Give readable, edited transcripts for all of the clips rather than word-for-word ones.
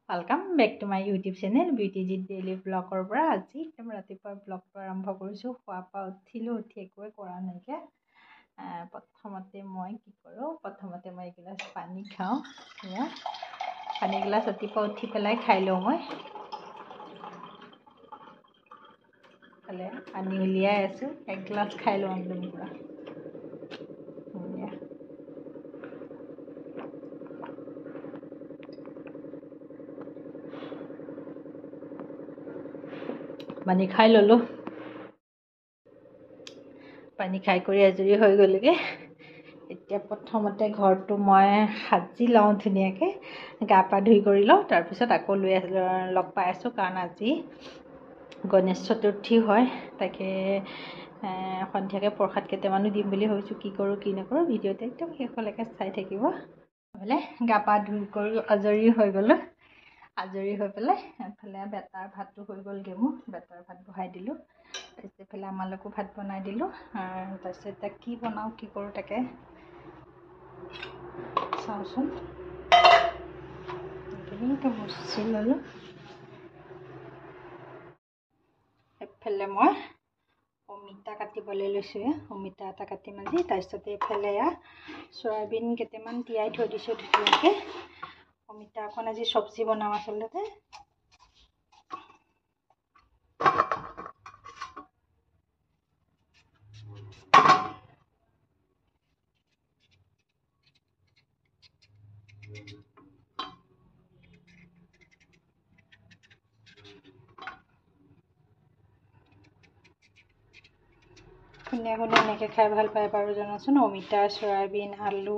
Welcome back to my YouTube channel ब्यूटीजी daily blogger पर आज एकदम रातिपुवा ब्लगটো आरम्भ কৰিছো খোৱাপা উঠিলো উঠি একোৱে কৰা নাইকে প্ৰথমতে মই কি কৰো প্ৰথমতে মই এগিলাস পানী খাও ইয়া পানী গিলাস ৰাতিপুৱা উঠি পেলাই খাই লও মই খালে পানী উলিয়াই আছো এক গ্লাস খাই লও একদম পুৰা पानी खाई ललो पानी खाई कर आजरी हो गलगे এতিয়া প্ৰথমতে ঘৰটো মই সাজি লওঁ ধুনিয়াকে গা পা ধুই কৰি লওঁ তাৰ পিছত আকৌ লগ পাই আছো কাৰণ আজি গণেশ চতুৰ্থী হয় তাকে সন্ধিয়াকে প্ৰসাদ কেইটামানো দিম বুলি ভাবিছো কি কৰো কি নকৰো ভিডিঅ'তে একদম শেষলৈকে চাই থাকিব হলে গা পা ধুই কৰি আজৰি হৈ গলো আজৰি হৈ পেলাই এফালে বেটাৰ ভাতটো হৈ গ'লগে মোৰ বেটাৰ ভাত বহাই দিলো তাৰপিছত এফালে আমালৈকো ভাত বনাই দিলো তাৰপিছত এতিয়া কি বনাও কি কৰো তাকে চাওচোন এইটো মুচি ললো এফালে মই অমিতা কাটিবলৈ লৈছো অমিতা এটা কাটি মাজি তাৰপিছত এফালে সয়াবিন কেইটামান তিয়াই থৈ দিছো ধুনীয়াকে অমিতা এখন আজি সবজি বনাম আচলতে কোনে কোনে এনেকৈ খাই ভাল পায় বাৰু জনাচোন অমিতা সয়াবিন আলু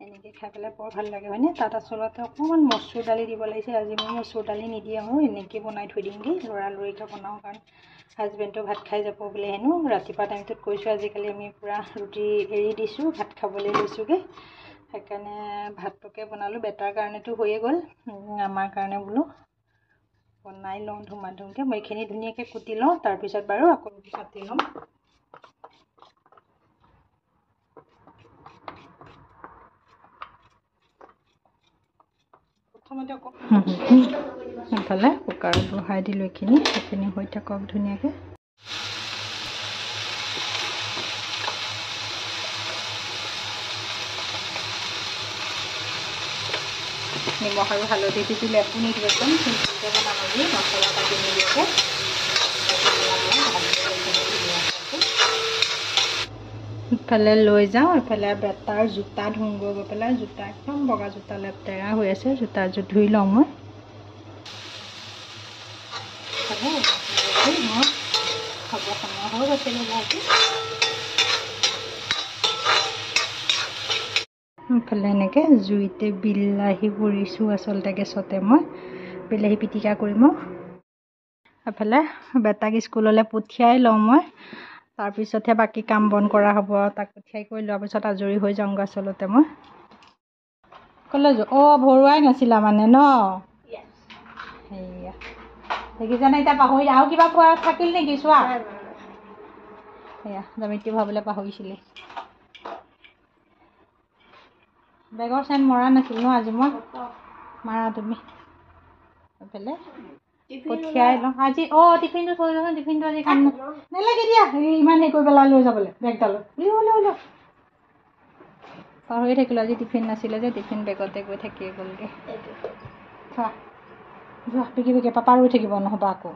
এনেকৈ খাই পেলাই বৰ ভাল লাগে হয়নে তাত আচলতে অকণমান মচুৰ দালি দিব লাগিছে আজি মই মচুৰ দালি নিদিয়ে আৰু এনেকৈ বনাই থৈ দিমগৈ লৰালৰিকৈ বনাওঁ কাৰণ হাজবেণ্ডটো ভাত খাই যাব বুলি হেনো ৰাতিপুৱা টাইমটোত কৈছোঁ আজিকালি আমি পূৰা ৰুটি এৰি দিছোঁ ভাত খাবলৈ লৈছোঁগৈ সেইকাৰণে ভাতটোকে বনালোঁ বেটাৰ কাৰণেতো হৈয়ে গ'ল আমাৰ কাৰণে বোলো বনাই লওঁ ধুমা ধুমকৈ মই এইখিনি ধুনীয়াকৈ কুটি লওঁ তাৰপিছত বাৰু আকৌ ৰুটি কাটি ল'ম এফালে কুকাৰত বহাই দিলোঁ এইখিনি হৈ থাকক ধুনীয়াকৈ নিমখ আৰু হালধি দি দিলে আপুনি দিবচোন চিম্পুলকৈ বনাম আজি মছলা পাতি নিদিয়াকৈ ইফালে লৈ যাওঁ এফালে বেটাৰ জোতা ধুংগৈ গৈ পেলাই জোতা একদম বগা জোতা লেতেৰা হৈ আছে জোতাযোৰ ধুই লওঁ মই খাব সময় হৈ গৈছিলে ভাজি ইফালে এনেকৈ জুইতে বিলাহী পুৰিছোঁ আচলতে গেছতে মই বিলাহী পিটিকা কৰিম এফালে বেটাক স্কুললৈ পঠিয়াই লওঁ মই তাৰপিছতহে বাকী কাম বন কৰা হ'ব তাক পঠিয়াই কৰি লোৱাৰ পিছত আজৰি হৈ যাওঁগৈ আচলতে মই কলেজ ভৰুৱাই নাছিলা মানে ন সেয়া দেখিছানে এতিয়া পাহৰি আৰু কিবা কোৱা থাকিল নেকি চোৱা সেয়া জ্যামিতি ভাবলৈ পাহৰিছিলে বেগৰ চেন মৰা নাছিল ন আজি মই মাৰা তুমি এইফালে পঠিয়াই লওঁ আজি টিফিনটো থৈ যাওঁ টিফিনটো আজি কাম নালাগে দিয়া ইমান হেৰি কৰি পেলাই লৈ যাবলৈ বেগডালত পাহৰি থাকিলোঁ আজি টিফিন নাছিলে যে টিফিন বেগতে গৈ থাকিয়ে গ'লগৈ যোৱা যোৱা বিকি বিকি পাপা ৰৈ থাকিব নহ'বা আকৌ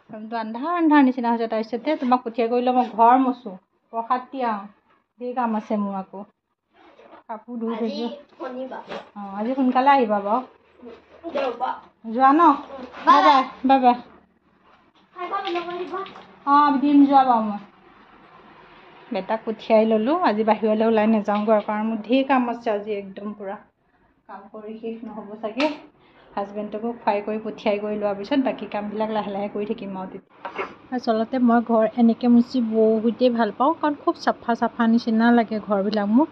ৰুমটো আন্ধাৰ নিচিনা হৈছে তাৰপিছতে তোমাক পঠিয়াই কৰিলে মই ঘৰ মচোঁ প্ৰসাদ তিয়াওঁ ধেৰ কাম আছে মোৰ আকৌ কাপোৰ ধুই থৈছোঁ আজি সোনকালে আহিবা বাৰু যোৱা ন বাই বাই বাই দিম যোৱা বাৰু মই বেটাক পঠিয়াই ল'লোঁ আজি বাহিৰলৈ ওলাই নাযাওঁগৈ কাৰণ মোৰ ধেৰ কাম আছে আজি একদম পূৰা কাম কৰি শেষ নহ'ব চাগে হাজবেণ্ডকো খুৱাই কৰি পঠিয়াই কৰি লোৱাৰ পিছত বাকী কামবিলাক লাহে লাহে কৰি থাকিম আৰু আচলতে মই ঘৰ এনেকৈ মুচি বহুতেই ভাল পাওঁ কাৰণ খুব চাফা নিচিনা লাগে ঘৰবিলাক মোৰ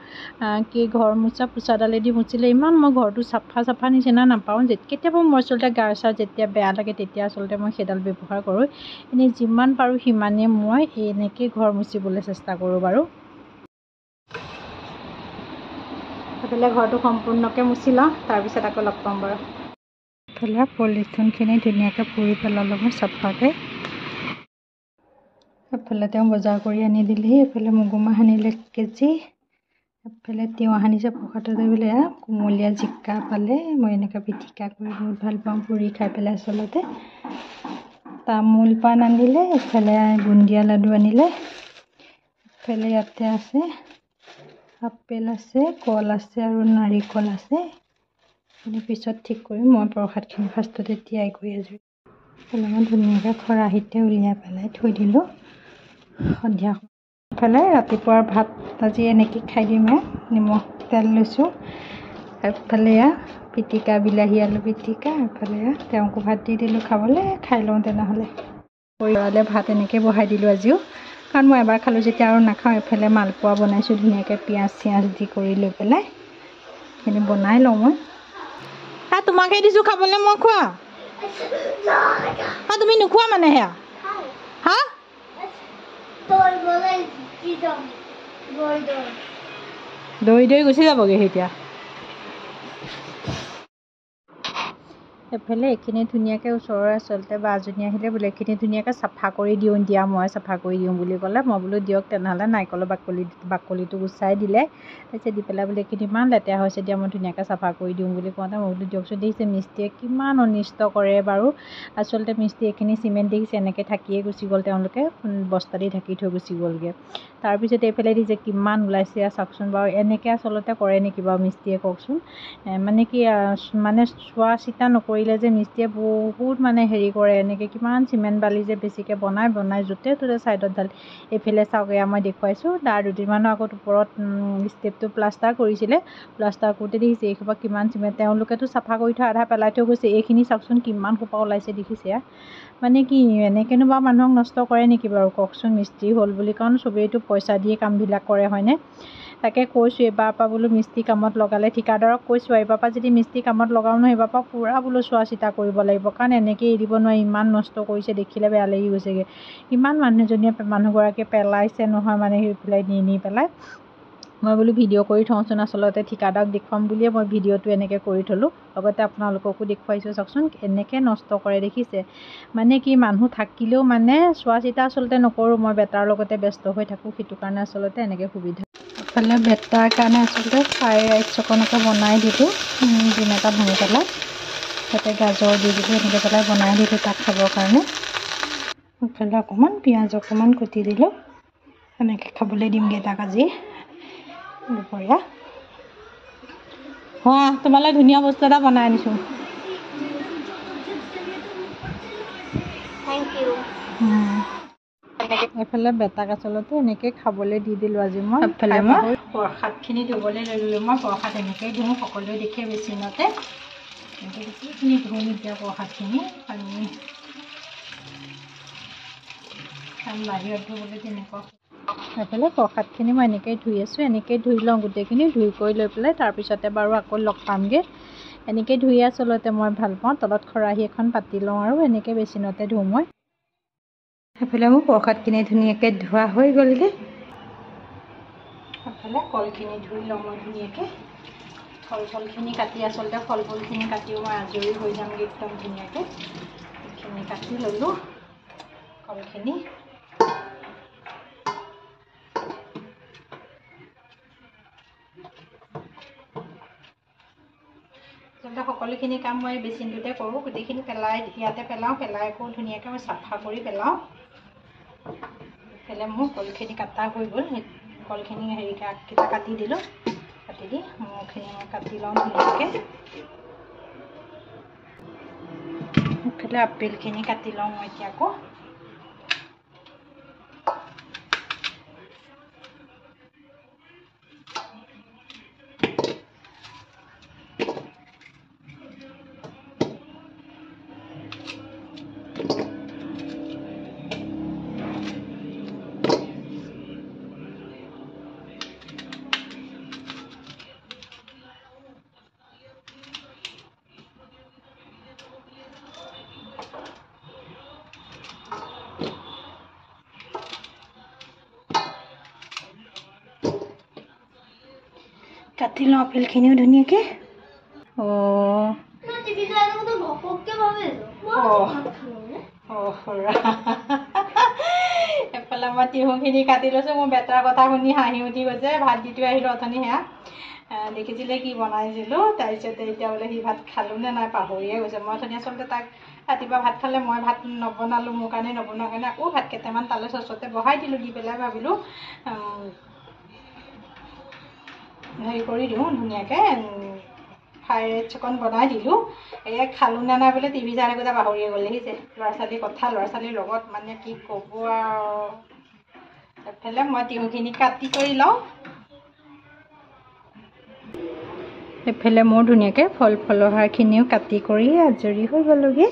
কি ঘৰ মোচা পোচাডালেদি মুচিলে ইমান মই ঘৰটো চাফা নিচিনা নাপাওঁ কেতিয়াবা মই আচলতে গা চা যেতিয়া বেয়া লাগে তেতিয়া আচলতে মই সেইডাল ব্যৱহাৰ কৰোঁ এনেই যিমান পাৰোঁ সিমানেই মই এনেকৈ ঘৰ মুচিবলৈ চেষ্টা কৰোঁ বাৰু এইফালে ঘৰটো সম্পূৰ্ণকৈ মুচি লওঁ, তাৰপিছত আকৌ লগ পাম বাৰু। এইফালে পলিথিনখিনি ধুনীয়াকৈ পুৰি পেলালোঁ মই চাফাকৈ। এফালে তেওঁ বজাৰ কৰি আনি দিলেহি, এফালে মগুমাহ আনিলে 1 কেজি, এফালে তিয়ঁহ আনিছে প্ৰসাদতে বোলে কোমলীয়া জিকা পালে। মই এনেকৈ পিটিকা কৰি বহুত ভাল পাওঁ, পুৰি খাই পেলাই আচলতে। তামোল পাণ আনিলে, এফালে বুন্দিয়া লাডু আনিলে, এফালে ইয়াতে আছে আপেল আছে, কল আছে আৰু নাৰিকল আছে। এইখিনি পিছত ঠিক কৰিম। মই প্ৰসাদখিনি ফাৰ্ষ্টতে তিয়াই কৰি আজৰি। এইফালে মই ধুনীয়াকৈ খৰাহিতে উলিয়াই পেলাই থৈ দিলোঁ সন্ধিয়া। এইফালে ৰাতিপুৱাৰ ভাত আজি এনেকৈ খাই দিম আৰু নিমখ তেল লৈছোঁ। এফালে পিটিকা, বিলাহী আলু পিটিকা, এফালে তেওঁকো ভাত দি দিলোঁ খাবলৈ। খাই লওঁ তেনেহ'লে। পৰিয়ালে ভাত এনেকৈ বহাই দিলোঁ আজিও, কাৰণ মই এবাৰ খালোঁ যেতিয়া আৰু নাখাওঁ। এফালে মালপোৱা বনাইছোঁ ধুনীয়াকৈ পিঁয়াজ চিয়াজ দি কৰি লৈ পেলাই। সেইখিনি বনাই লওঁ মই। তোমাকহে দিছোঁ খাবলৈ, মই খোৱা। তুমি নোখোৱা মানে সেয়া? হা? দৌৰি দৌৰি গুচি যাবগৈ এতিয়া। এফালে এইখিনি ধুনীয়াকৈ ওচৰৰে আচলতে বাজনী আহিলে বোলে এইখিনি ধুনীয়াকৈ চাফা কৰি দিয়া, মই চাফা কৰি দিওঁ বুলি ক'লে। মই বোলো দিয়ক তেনেহ'লে। নাৰিকলৰ বাকলিটো গুচাই দিলে, তাৰপিছত দি পেলাই বোলে এইখিনি ইমান লেতেৰা হৈছে, দিয়া মই ধুনীয়াকৈ চাফা কৰি দিওঁ বুলি কওঁতে মই বোলো দিয়কচোন। দেখিছে মিস্ত্ৰীয়ে কিমান অনিষ্ট কৰে বাৰু। আচলতে মিস্ত্ৰী এইখিনি চিমেণ্ট দেখিছে এনেকৈ থাকিয়ে গুচি গ'ল, তেওঁলোকে বস্তা দি ঢাকি থৈ গুচি গ'লগৈ। তাৰপিছত এইফালে দিছে কিমান ওলাইছে চাওকচোন বাৰু। এনেকৈ আচলতে কৰে নেকি বাৰু মিস্ত্ৰীয়ে, কওকচোন। মানে কি মানে চোৱা চিতা নকৰিলে যে মিস্ত্ৰীয়ে বহুত মানে হেৰি কৰে। এনেকৈ কিমান চিমেণ্ট বালি যে বেছিকৈ বনাই য'তে ত'তে ছাইডত ঢালি। এইফালে চাওক, এয়া মই দেখুৱাইছোঁ তাৰ দুদিনমানৰ আগত ওপৰত ষ্টেপটো প্লাষ্টাৰ কৰিছিলে। প্লাষ্টাৰ কৰোঁতে দেখিছে এইসোপা কিমান চিমেণ্ট, তেওঁলোকেতো চাফা কৰি থৈ আধা পেলাই থৈ গৈছে। এইখিনি চাওকচোন কিমান সোপা ওলাইছে দেখিছে। মানে কি এনেকৈনো বাৰু মানুহক নষ্ট কৰে নেকি বাৰু, কওকচোন। মিস্ত্ৰী হ'ল বুলি, কাৰণ চবেইতো পইচা দিয়ে কামবিলাক কৰে, হয়নে? তাকে কৈছোঁ এইবাৰ পৰা বোলো মিস্ত্ৰী কামত লগালে, ঠিকাদাৰক কৈছোঁ এইবাৰ পৰা যদি মিস্ত্ৰী কামত লগাওঁ নহয়, এইবাৰ পৰা পূৰা বোলো চোৱা চিতা কৰিব লাগিব, কাৰণ এনেকৈ এৰি দিব নোৱাৰি। ইমান নষ্ট কৰিছে, দেখিলে বেয়া লাগি গৈছেগৈ। ইমান মানুহগৰাকীয়ে পেলাইছে নহয়, মানে সেইফালে নি পেলাই। মই বোলো ভিডিঅ' কৰি থওঁচোন, আচলতে ঠিকাদাৰক দেখুৱাম বুলিয়ে মই ভিডিঅ'টো এনেকৈ কৰি থ'লোঁ। লগতে আপোনালোককো দেখুৱাইছোঁ চাওকচোন এনেকৈ নষ্ট কৰে দেখিছে। মানে কি মানুহ থাকিলেও মানে চোৱা চিতা আচলতে নকৰোঁ, মই বেটাৰ লগতে ব্যস্ত হৈ থাকোঁ। সেইটো কাৰণে আচলতে এনেকৈ সুবিধা। এইফালে বেটাৰ কাৰণে আচলতে ফ্ৰাইড ৰাইচ অকণকে বনাই দিলোঁ, ডিম এটা ভাঙি পেলাই। তাতে গাজৰ দি দিলোঁ, এনেকৈ পেলাই বনাই দিলোঁ তাক খাবৰ কাৰণে। এইফালে অকণমান পিঁয়াজ অকণমান কুটি দিলোঁ, এনেকৈ খাবলৈ দিমগৈ তাক আজি দুপৰীয়া। তোমালৈ ধুনীয়া বস্তু এটা বনাই আনিছোঁ। Thank you. এইফালে বেটাক আচলতে এনেকৈ খাবলৈ দি দিলোঁ আজি মই। এইফালে মই প্ৰসাদখিনি ধুবলৈ লৈ ল'লোঁ। মই প্ৰসাদ এনেকৈয়ে ধুওঁ, সকলোৱে দেখে বেচিনতে। এইখিনি ধুই নিদিয়া প্ৰসাদখিনি পানী কাৰণ বাহিৰত ধুবলৈ তেনেকুৱা। এইফালে প্ৰসাদখিনি মই এনেকৈয়ে ধুই আছোঁ, এনেকৈয়ে ধুই লওঁ গোটেইখিনি। ধুই কৰি লৈ পেলাই তাৰপিছতে বাৰু আকৌ লগ পামগৈ। এনেকৈ ধুই আচলতে মই ভাল পাওঁ। তলত খৰাহী এখন পাতি লওঁ আৰু এনেকৈ বেচিনতে ধুওঁ মই। সেইফালে মোৰ প্ৰসাদখিনি ধুনীয়াকৈ ধোৱা হৈ গ'লগৈ। সেইফালে কলখিনি ধুই লওঁ মই ধুনীয়াকৈ। ফলখিনি কাটি আচলতে ফলখিনি কাটিও মই আজৰি হৈ যামগৈ একদম ধুনীয়াকৈ। এইখিনি কাটি ল'লোঁ কলখিনি। আচলতে সকলোখিনি কাম মই বেচিনটোতে কৰোঁ। গোটেইখিনি ইয়াতে পেলাওঁ, পেলাই আকৌ ধুনীয়াকৈ মই চাফা কৰি পেলাওঁ। এইফালে মোৰ কলখিনি কাটা হৈ গ'ল। কলখিনি আগকেইটা কাটি দিলোঁ, কাটি দি মূৰখিনি মই কাটি লওঁ ধুনীয়াকৈ। এইফালে আপেলখিনি কাটি লওঁ মই এতিয়া আকৌ। কাটি লওঁ আপেলখিনিও ধুনীয়াকৈ এফালে মই তিহুখিনি কাটি লৈছোঁ। মোৰ বেটাৰ কথা শুনি হাঁহি উঠি গৈছে। ভাত দি থৈ আহিলোঁ অথনি, সেয়া দেখিছিলে কি বনাইছিলোঁ। তাৰপিছতে এতিয়া বোলে সি ভাত খালোঁ নে নাই পাহৰিয়ে গৈছে। মই অথনি আচলতে তাক ৰাতিপুৱা ভাত খালে মই ভাত নবনালোঁ, মোৰ কাৰণে নবনোৱা কাৰণে আকৌ ভাত কেইটামান তালৈ চচতে বহাই দিলোঁ। দি পেলাই ভাবিলোঁ হেৰি কৰি দিওঁ ধুনীয়াকৈ, ফ্ৰাইড ৰাইচ অকণ বনাই দিলোঁ। এয়া খালোঁ নে নাই বোলে টিভি চাই থাকোঁতে পাহৰিয়ে গ'ল। দেখিছে ল'ৰা ছোৱালীৰ কথা, ল'ৰা ছোৱালীৰ লগত মানে কি ক'ব আৰু। এফালে মই তিহুখিনি কাটি কৰি লওঁ, এফালে মোৰ ধুনীয়াকৈ ফলহাৰখিনিও কাটি কৰি আজৰি হৈ গ'লোগৈ।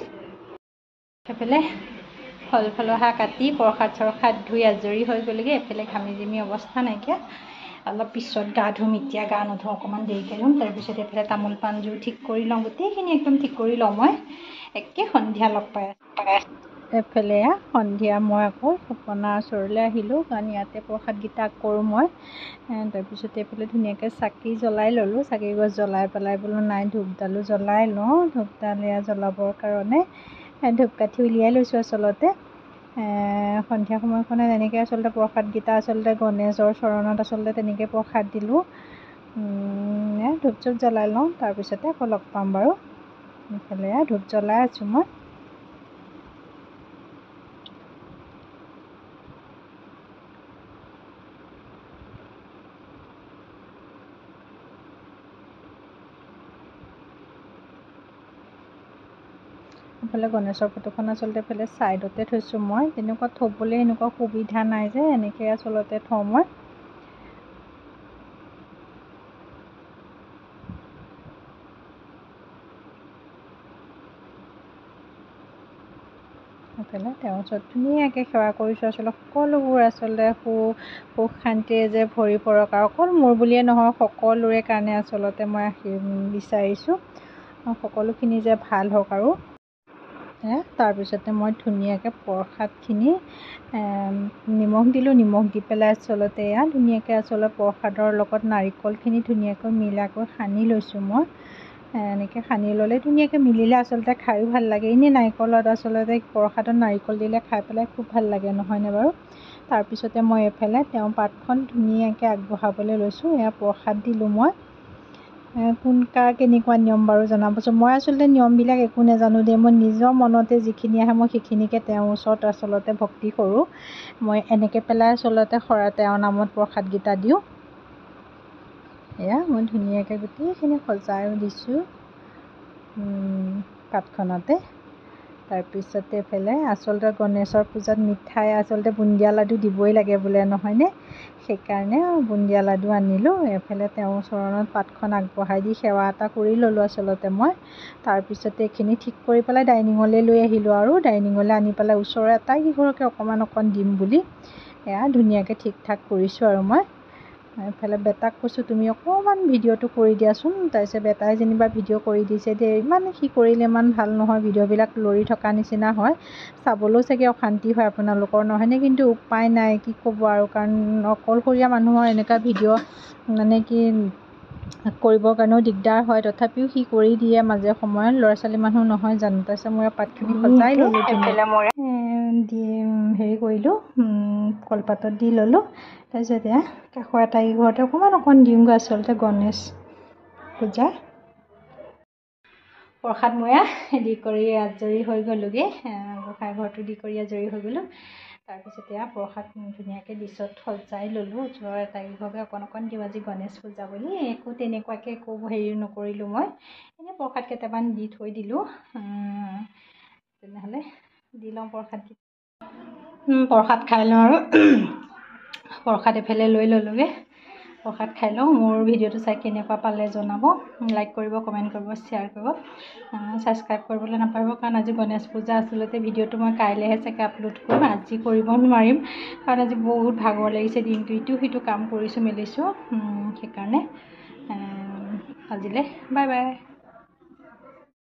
এফালে ফলহাৰ কাটি প্ৰসাদ চৰসাদ ধুই আজৰি হৈ গ'লোগৈ। এফালে ঘামি জামি অৱস্থা নাইকিয়া। অলপ পিছত গা ধুম, এতিয়া গা নুধুওঁ, অকণমান দেৰিকৈ ধুম। তাৰপিছত এইফালে তামোল পাণযোৰ ঠিক কৰি লওঁ, গোটেইখিনি একদম ঠিক কৰি লওঁ। মই একে সন্ধিয়া লগ পাই আছোঁ। এফালে সন্ধিয়া মই আকৌ সপনাৰ ওচৰলৈ আহিলোঁ, কাৰণ ইয়াতে প্ৰসাদকেইটা কৰোঁ মই। তাৰপিছতে এইফালে ধুনীয়াকৈ চাকি জ্বলাই ল'লোঁ। চাকিগছ জ্বলাই পেলাই বোলো নাই ধূপডালো জ্বলাই লওঁ। ধূপডাল এয়া জ্বলাবৰ কাৰণে ধূপকাঠি উলিয়াই লৈছোঁ। আচলতে সন্ধিয়া সময়খনত এনেকৈ আচলতে প্ৰসাদকেইটা আচলতে গণেশৰ চৰণত আচলতে তেনেকৈ প্ৰসাদ দিলোঁ। ধূপ চুপ জ্বলাই লওঁ, তাৰপিছতে আকৌ লগ পাম বাৰু। এইফালে ধূপ জ্বলাই আছোঁ মই। এইফালে গণেশৰ ফটোখন আচলতে এইফালে ছাইডতে থৈছোঁ মই। তেনেকুৱা থ'বলৈ এনেকুৱা সুবিধা নাই যে, এনেকৈ আচলতে থওঁ মই। এইফালে তেওঁৰ ওচৰত ধুনীয়াকৈ সেৱা কৰিছোঁ। আচলতে সকলোবোৰ আচলতে সুখ শান্তিৰে যে ভৰি পৰক, আৰু অকল মোৰ বুলিয়ে নহয় সকলোৰে কাৰণে আচলতে মই বিচাৰিছোঁ সকলোখিনি যে ভাল হওক। আৰু তাৰপিছতে মই ধুনীয়াকৈ প্ৰসাদখিনি নিমখ দিলোঁ। নিমখ দি পেলাই আচলতে এয়া ধুনীয়াকৈ আচলতে প্ৰসাদৰ লগত নাৰিকলখিনি ধুনীয়াকৈ মিলাকৈ সানি লৈছোঁ মই। এনেকৈ সানি ল'লে ধুনীয়াকৈ মিলিলে আচলতে খায়ো ভাল লাগে। এনেই নাৰিকলত আচলতে প্ৰসাদত নাৰিকল দিলে খাই পেলাই খুব ভাল লাগে, নহয়নে বাৰু? তাৰপিছতে মই এইফালে তেওঁৰ পাতখন ধুনীয়াকৈ আগবঢ়াবলৈ লৈছোঁ। এয়া প্ৰসাদ দিলোঁ মই। কোন কাৰ কেনেকুৱা নিয়ম বাৰু জনাবচোন। মই আচলতে নিয়মবিলাক একো নাজানো দেই। মই নিজৰ মনতে যিখিনি আহে মই সেইখিনিকে তেওঁৰ ওচৰত আচলতে ভক্তি কৰোঁ। মই এনেকৈ পেলাই আচলতে তেওঁৰ নামত প্ৰসাদকেইটা দিওঁ। এয়া মই ধুনীয়াকৈ গোটেইখিনি সজাইও দিছোঁ পাতখনতে। তাৰপিছতে এইফালে আচলতে গণেশৰ পূজাত মিঠাই আচলতে বুন্দিয়া লাডু দিবই লাগে বোলে, নহয়নে? সেইকাৰণে বুন্দিয়া লাডু আনিলোঁ। এইফালে তেওঁৰ চৰণত পাতখন আগবঢ়াই দি সেৱা এটা কৰি ল'লোঁ আচলতে মই। তাৰপিছতে এইখিনি ঠিক কৰি পেলাই ডাইনিঙলৈ লৈ আহিলোঁ। আৰু ডাইনিঙলৈ আনি পেলাই ওচৰৰ আটাইকেইঘৰকে অকণ দিম বুলি এয়া ধুনীয়াকৈ ঠিক ঠাক কৰিছোঁ। আৰু মই এইফালে বেটাক কৈছোঁ তুমি অকণমান ভিডিঅ'টো কৰি দিয়াচোন। তাৰপিছত বেটাই যেনিবা ভিডিঅ' কৰি দিছে দেই। ইমান সি কৰিলে ইমান ভাল নহয়, ভিডিঅ'বিলাক লৰি থকা নিচিনা হয়, চাবলৈও চাগে অশান্তি হয় আপোনালোকৰ, নহয়নে? কিন্তু উপায় নাই, কি ক'ব আৰু, কাৰণ অকলশৰীয়া মানুহৰ এনেকুৱা ভিডিঅ' মানে কি কৰিবৰ কাৰণেও দিগদাৰ হয়। তথাপিও সি কৰি দিয়ে মাজে সময়ত, ল'ৰা ছোৱালী মানুহ নহয় জানো। তাৰপিছত মই পাতখিনি সজাই ল'লোঁ, দি হেৰি কৰিলোঁ, কলপাতত দি ল'লোঁ। তাৰপিছত এয়া কাষৰ আটাইকেইঘৰতে অকণ দিওঁগৈ আচলতে গণেশ পূজা প্ৰসাদ ময়া দি কৰি আজৰি হৈ গ'লোগৈ। গোঁসাই ঘৰটো দি কৰি আজৰি হৈ গ'লোঁ। তাৰপিছত এয়া প্ৰসাদ ধুনীয়াকৈ ডিছত সজাই ল'লোঁ। ওচৰৰ আটাইকেইঘৰকে অকণ দিওঁ। আজি গণেশ পূজা বুলি একো তেনেকুৱাকৈ একো হেৰি নকৰিলোঁ মই। এনেই প্ৰসাদ কেইটামান দি থৈ দিলোঁ। তেনেহ'লে দি লওঁ প্ৰসাদ খাই লওঁ। আৰু প্ৰসাদ এফালে লৈ ল'লোগৈ। প্ৰসাদ খাই লওঁ। মোৰ ভিডিঅ'টো চাই কেনেকুৱা পালে জনাব। লাইক কৰিব, কমেণ্ট কৰিব, শ্বেয়াৰ কৰিব, ছাবস্ক্ৰাইব কৰিবলৈ নাপাহৰিব। কাৰণ আজি গণেশ পূজা আচলতে ভিডিঅ'টো মই কাইলৈহে চাগে আপলোড কৰিম, আজি কৰিব নোৱাৰিম। কাৰণ আজি বহুত ভাগৰ লাগিছে, দিনটো ইটো সিটো কাম কৰিছোঁ মেলিছোঁ। সেইকাৰণে আজিলৈ বাই বাই।